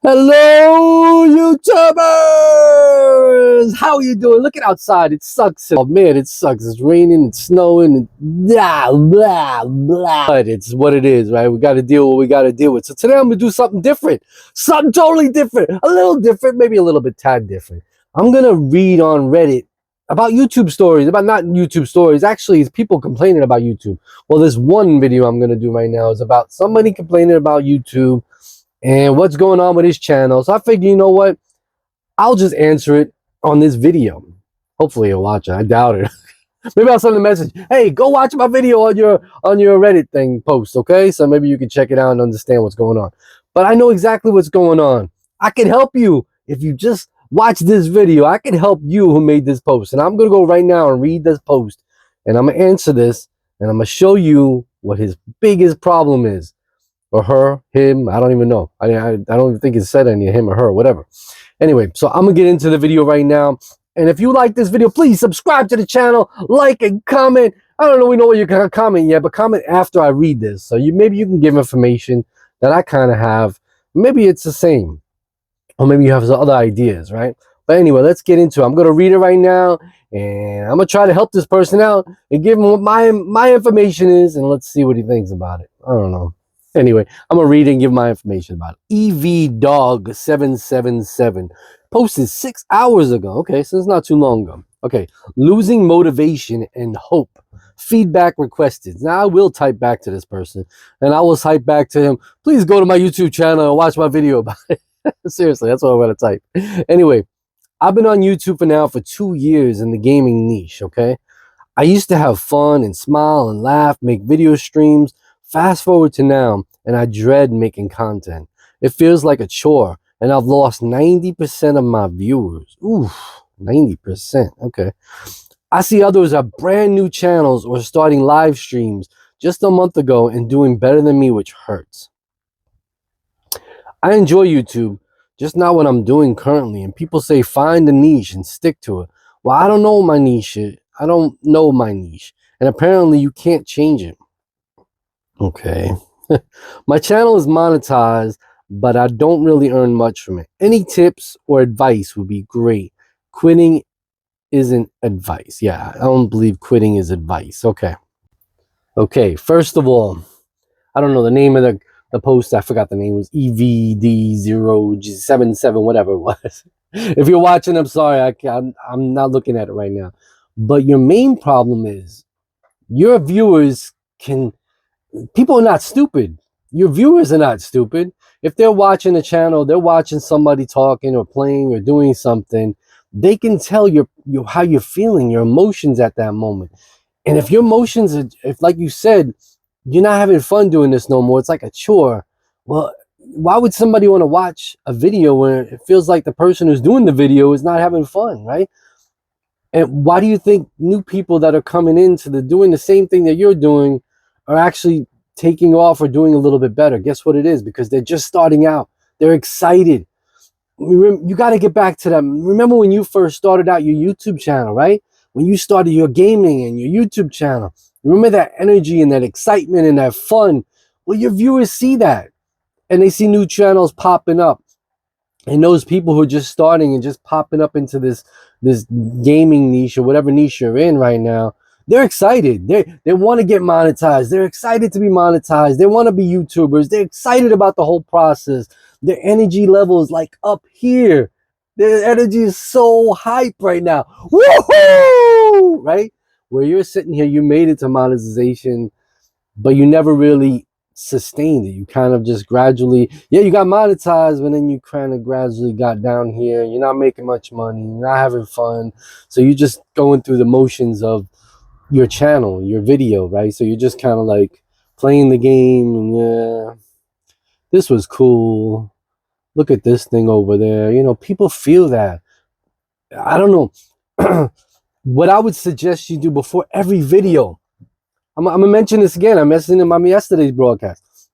Hello, YouTubers! How are you doing? Look at outside. It sucks. Oh man, it sucks. It's raining, it's snowing, and blah, blah, blah. But it's what it is, right? We got to deal with what we got to deal with. So today I'm going to do something different. Something totally different. A little different, maybe a little bit tad different. I'm going to read on Reddit about YouTube stories, about not YouTube stories. Actually, it's people complaining about YouTube. Well, this one video I'm going to do right now is about somebody complaining about YouTube and what's going on with his channel. So I figured, you know what? I'll just answer it on this video. Hopefully he'll watch it. I doubt it. Maybe I'll send a message. Hey, go watch my video on your Reddit thing post, okay? So maybe you can check it out and understand what's going on. But I know exactly what's going on. I can help you if you just watch this video. I can help you who made this post. And I'm going to go right now and read this post. And I'm going to answer this. And I'm going to show you what his biggest problem is. Or her, him, I don't even know. I don't even think it said any him or her, whatever. Anyway, so I'm going to get into the video right now. And if you like this video, please subscribe to the channel, like and comment. I don't know what you're going to comment yet, but comment after I read this. So maybe you can give information that I kind of have. Maybe it's the same. Or maybe you have some other ideas, right? But anyway, let's get into it. I'm going to read it right now. And I'm going to try to help this person out and give him what my information is. And let's see what he thinks about it. I don't know. Anyway, I'm going to read and give my information about it. EVDog777 posted 6 hours ago. Okay, so it's not too long ago. Okay, losing motivation and hope. Feedback requested. Now, I will type back to this person, and I will type back to him, please go to my YouTube channel and watch my video about it. Seriously, that's what I'm going to type. Anyway, I've been on YouTube for 2 years in the gaming niche, okay? I used to have fun and smile and laugh, make video streams. Fast forward to now, and I dread making content. It feels like a chore, and I've lost 90% of my viewers. Oof, 90%, okay. I see others have brand new channels or starting live streams just a month ago and doing better than me, which hurts. I enjoy YouTube, just not what I'm doing currently, and people say find a niche and stick to it. Well, I don't know my niche. I don't know my niche, and apparently you can't change it. Okay. My channel is monetized, but I don't really earn much from it. Any tips or advice would be great. Quitting isn't advice. Yeah, I don't believe quitting is advice. Okay. Okay, first of all, I don't know the name of the post. I forgot the name. It was EVD077, whatever it was. If you're watching, I'm sorry. I'm not looking at it right now. But your main problem is your viewers can... People are not stupid. Your viewers are not stupid. If they're watching a channel, they're watching somebody talking or playing or doing something, they can tell how you're feeling, your emotions at that moment. And if your emotions are, if like you said, you're not having fun doing this no more, it's like a chore. Well, why would somebody want to watch a video where it feels like the person who's doing the video is not having fun, right? And why do you think new people that are coming into doing the same thing that you're doing are actually taking off or doing a little bit better? Guess what it is? Because they're just starting out. They're excited. You got to get back to them. Remember when you first started out your YouTube channel, right? When you started your gaming and your YouTube channel, remember that energy and that excitement and that fun? Well, your viewers see that, and they see new channels popping up. And those people who are just starting and just popping up into this gaming niche or whatever niche you're in right now, they're excited. They want to get monetized. They're excited to be monetized. They want to be YouTubers. They're excited about the whole process. Their energy level is like up here. Their energy is so hype right now. Woohoo! Right? Where you're sitting here, you made it to monetization, but you never really sustained it. You kind of just gradually, yeah, you got monetized, but then you kind of gradually got down here. You're not making much money. You're not having fun. So you're just going through the motions of your channel, your video, right? So you're just kind of like playing the game, and yeah, this was cool. Look at this thing over there. You know, people feel that. I don't know. What I would suggest you do before every video, I'm gonna mention this again. I mentioned it in my yesterday's broadcast.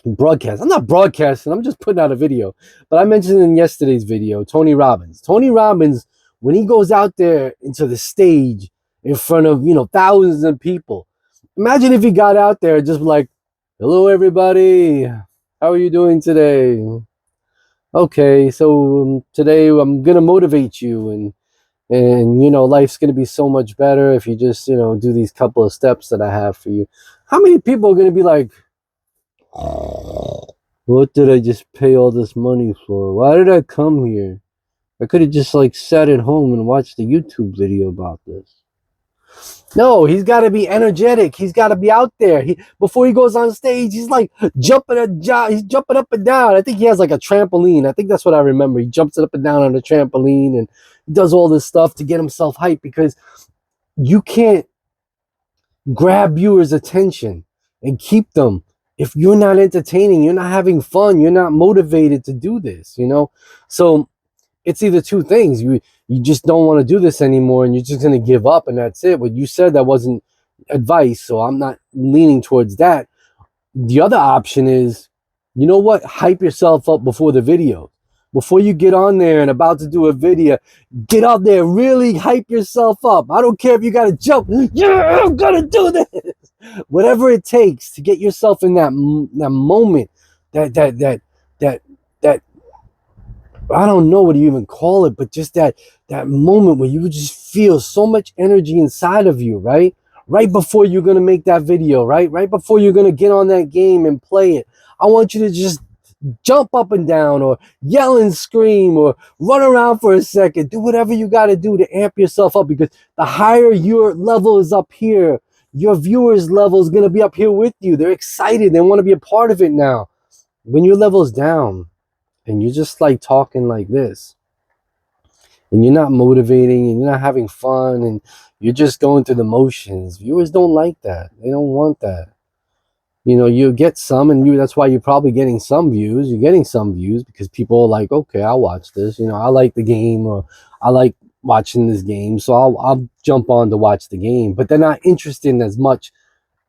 I'm not broadcasting. I'm just putting out a video. But I mentioned in yesterday's video, Tony Robbins. Tony Robbins, when he goes out there into the stage in front of, thousands of people. Imagine if he got out there just like, hello, everybody. How are you doing today? okay, so today I'm gonna motivate you, and you know, life's gonna be so much better if you just, you know, do these couple of steps that I have for you. How many people are gonna be like, what did I just pay all this money for? Why did I come here? I could have just like sat at home and watched a YouTube video about this. No, he's got to be energetic. He's got to be out there. Before he goes on stage, he's like he's jumping up and down. I think he has like a trampoline. I think that's what I remember. He jumps up and down on the trampoline and does all this stuff to get himself hyped, because you can't grab viewers' attention and keep them if you're not entertaining, you're not having fun, you're not motivated to do this, you know? So it's either two things. You just don't want to do this anymore and you're just going to give up and that's it. But you said that wasn't advice, so I'm not leaning towards that. The other option is, you know what? Hype yourself up before the video. Before you get on there and about to do a video, get out there, really hype yourself up. I don't care if you got to jump. Yeah, I'm going to do this. Whatever it takes to get yourself in that moment, that that I don't know what you even call it, but just that moment where you just feel so much energy inside of you, right? Right before you're gonna make that video, right? Right before you're gonna get on that game and play it. I want you to just jump up and down or yell and scream or run around for a second. Do whatever you gotta do to amp yourself up, because the higher your level is up here, your viewers' level is gonna be up here with you. They're excited, they want to be a part of it now. When your level's down, and you're just like talking like this, and you're not motivating and you're not having fun and you're just going through the motions, viewers don't like that. They don't want that. You know, you get some, and that's why you're probably getting some views. You're getting some views because people are like, okay, I'll watch this. You know, I like the game, or I like watching this game, so I'll jump on to watch the game. But they're not interested in as much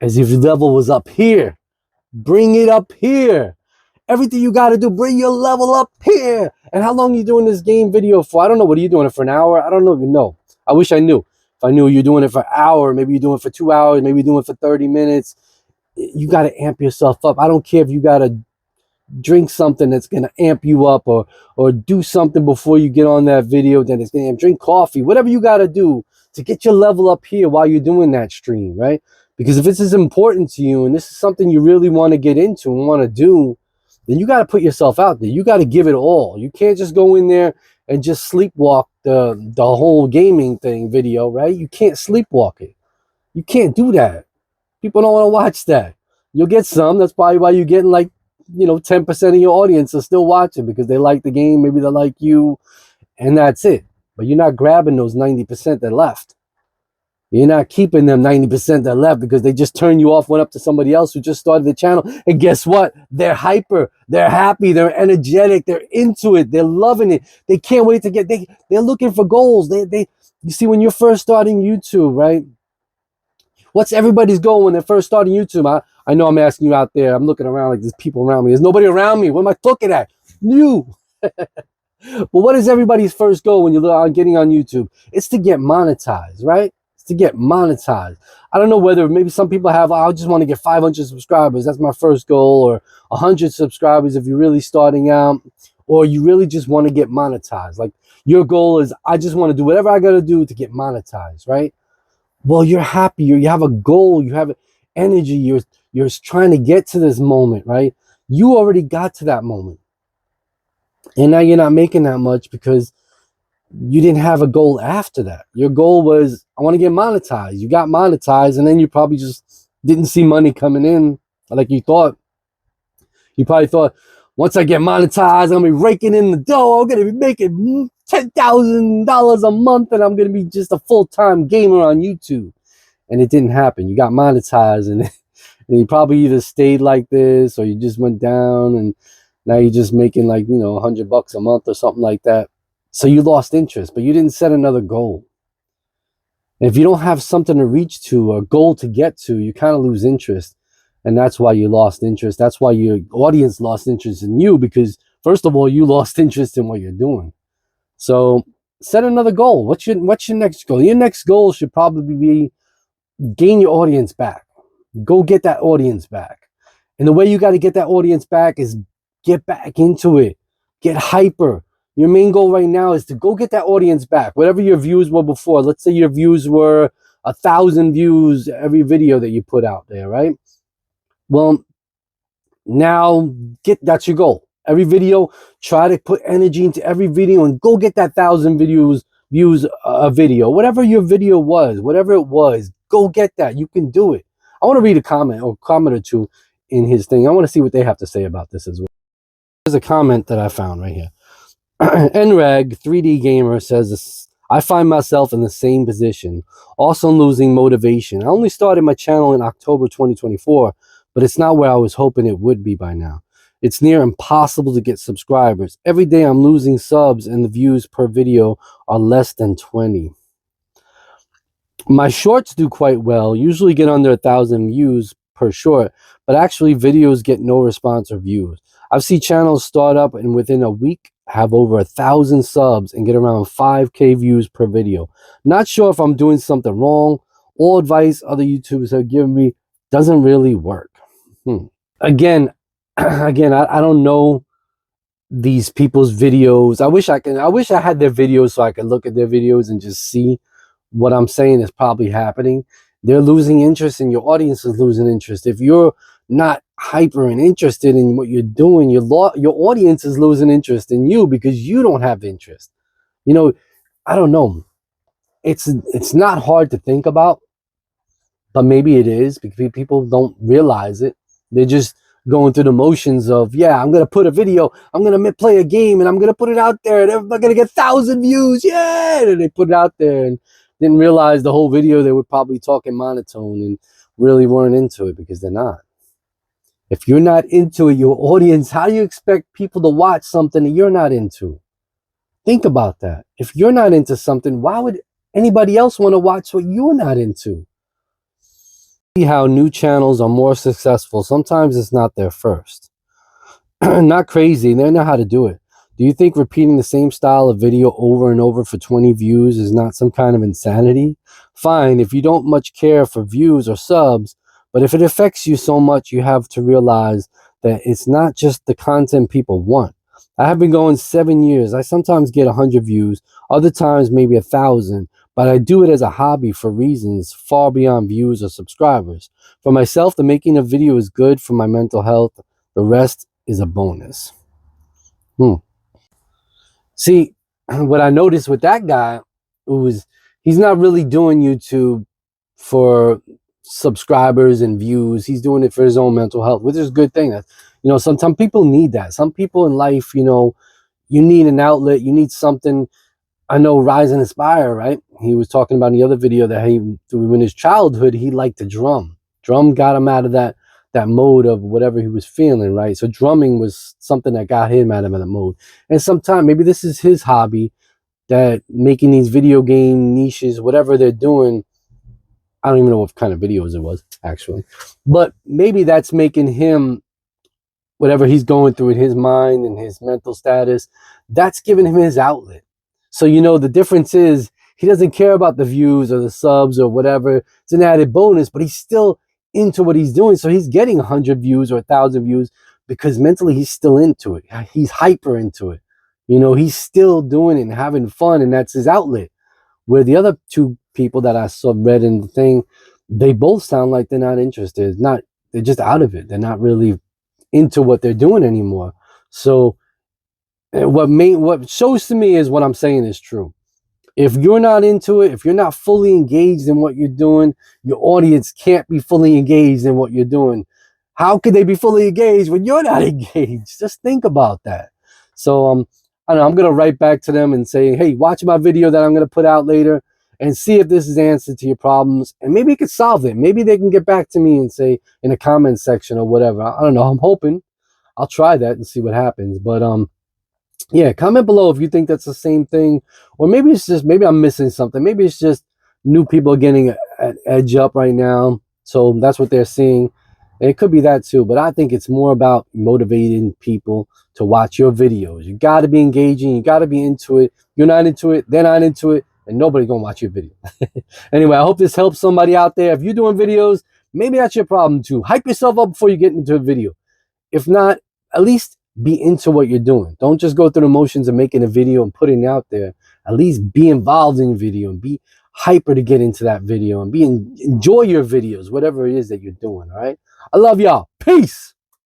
as if your level was up here. Bring it up here. Everything you got to do, bring your level up here. And how long are you doing this game video for? I don't know. What are you doing it for, an hour? I don't even know. I wish I knew. If I knew you're doing it for an hour, maybe you're doing it for 2 hours, maybe you're doing it for 30 minutes. You got to amp yourself up. I don't care if you got to drink something that's going to amp you up, or do something before you get on that video that is going to drink coffee, whatever you got to do to get your level up here while you're doing that stream, right? Because if this is important to you and this is something you really want to get into and want to do, then you got to put yourself out there. You got to give it all. You can't just go in there and just sleepwalk the whole gaming thing video, right? You can't sleepwalk it. You can't do that. People don't want to watch that. You'll get some. That's probably why you're getting like, 10% of your audience are still watching because they like the game. Maybe they like you, and that's it. But you're not grabbing those 90% that left. You're not keeping them 90% that left because they just turned you off, went up to somebody else who just started the channel. And guess what? They're hyper. They're happy. They're energetic. They're into it. They're loving it. They can't wait to they're looking for goals. You see, when you're first starting YouTube, right? What's everybody's goal when they're first starting YouTube? I know I'm asking you out there. I'm looking around like there's people around me. There's nobody around me. What am I looking at? You. But what is everybody's first goal when you're getting on YouTube? It's to get monetized, right? It's to get monetized. I don't know whether maybe some people have, I just want to get 500 subscribers. That's my first goal. Or 100 subscribers if you're really starting out. Or you really just want to get monetized. Like your goal is, I just want to do whatever I got to do to get monetized, right? Well, you're happy. You have a goal. You have energy. You're trying to get to this moment, right? You already got to that moment. And now you're not making that much because you didn't have a goal after that. Your goal was, I want to get monetized. You got monetized, and then you probably just didn't see money coming in like you thought. You probably thought, once I get monetized, I'm going to be raking in the dough. I'm going to be making $10,000 a month, and I'm going to be just a full-time gamer on YouTube. And it didn't happen. You got monetized, and you probably either stayed like this or you just went down, and now you're just making like, $100 a month or something like that. So you lost interest, but you didn't set another goal. And if you don't have something to reach to, a goal to get to, you kind of lose interest. And that's why you lost interest. That's why your audience lost interest in you, because first of all, you lost interest in what you're doing. So set another goal. What's your next goal? Your next goal should probably be gain your audience back. Go get that audience back. And the way you got to get that audience back is get back into it. Get hyper. Your main goal right now is to go get that audience back. Whatever your views were before. Let's say your views were 1,000 views every video that you put out there, right? Well, now that's your goal. Every video, try to put energy into every video and go get that 1,000 views a video. Whatever your video was, whatever it was, go get that. You can do it. I want to read a comment or two in his thing. I want to see what they have to say about this as well. There's a comment that I found right here. NREG 3D Gamer says, I find myself in the same position, also losing motivation. I only started my channel in October 2024, but it's not where I was hoping it would be by now. It's near impossible to get subscribers. Every day I'm losing subs and the views per video are less than 20. My shorts do quite well, usually get under 1,000 views per short, but actually videos get no response or views. I've seen channels start up and within a week have over 1,000 subs and get around 5K views per video. Not sure if I'm doing something wrong. All advice other YouTubers have given me doesn't really work. Again, I don't know these people's videos. I wish I had their videos so I could look at their videos and just see what I'm saying is probably happening. They're losing interest and your audience is losing interest. If you're not hyper and interested in what you're doing, your audience is losing interest in you because you don't have interest. You know, I don't know. It's not hard to think about, but maybe it is because people don't realize it. They're just going through the motions of, yeah, I'm going to put a video, I'm going to play a game, and I'm going to put it out there, and everybody's going to get 1,000 views, yeah! And they put it out there and didn't realize the whole video they were probably talking monotone and really weren't into it because they're not. If you're not into it, your audience, how do you expect people to watch something that you're not into? Think about that. If you're not into something, why would anybody else want to watch what you're not into? See how new channels are more successful. Sometimes it's not their first. Not crazy. They know how to do it. Do you think repeating the same style of video over and over for 20 views is not some kind of insanity? Fine, if you don't much care for views or subs, but if it affects you so much, you have to realize that it's not just the content people want. I have been going 7 years. I sometimes get 100 views, other times maybe 1,000, but I do it as a hobby for reasons far beyond views or subscribers. For myself, the making of video is good for my mental health. The rest is a bonus. See, what I noticed with that guy was he's not really doing YouTube for subscribers and views. He's doing it for his own mental health, which is a good thing. Sometimes people need that. Some people in life, you need an outlet. You need something. I know Rise and Inspire, right? He was talking about in the other video that in his childhood, he liked to drum. Drum got him out of that mode of whatever he was feeling, right? So drumming was something that got him out of that mode. And sometimes maybe this is his hobby, that making these video game niches, whatever they're doing, I don't even know what kind of videos it was, actually. But maybe that's making him, whatever he's going through in his mind and his mental status, that's giving him his outlet. So, the difference is he doesn't care about the views or the subs or whatever. It's an added bonus, but he's still into what he's doing. So he's getting 100 views or 1,000 views because mentally he's still into it. He's hyper into it. He's still doing it and having fun, and that's his outlet. Where the other two people that I read in the thing, they both sound like they're not interested. They're just out of it. They're not really into what they're doing anymore. So what shows to me is what I'm saying is true. If you're not into it, if you're not fully engaged in what you're doing, your audience can't be fully engaged in what you're doing. How could they be fully engaged when you're not engaged? Just think about that. So I don't know, I'm going to write back to them and say, hey, watch my video that I'm going to put out later and see if this is the answer to your problems. And maybe it could solve it. Maybe they can get back to me and say in the comment section or whatever. I don't know. I'm hoping. I'll try that and see what happens. But yeah, comment below if you think that's the same thing, or maybe I'm missing something. Maybe it's just new people are getting an edge up right now, so that's what they're seeing. And it could be that too, but I think it's more about motivating people to watch your videos. You got to be engaging. You got to be into it. You're not into it, they're not into it, and nobody's gonna watch your video. Anyway, I hope this helps somebody out there. If you're doing videos, maybe that's your problem too. Hype yourself up before you get into a video. If not, at least be into what you're doing. Don't just go through the motions of making a video and putting it out there. At least be involved in the video and be hyper to get into that video and enjoy your videos, whatever it is that you're doing. All right. I love y'all. Peace.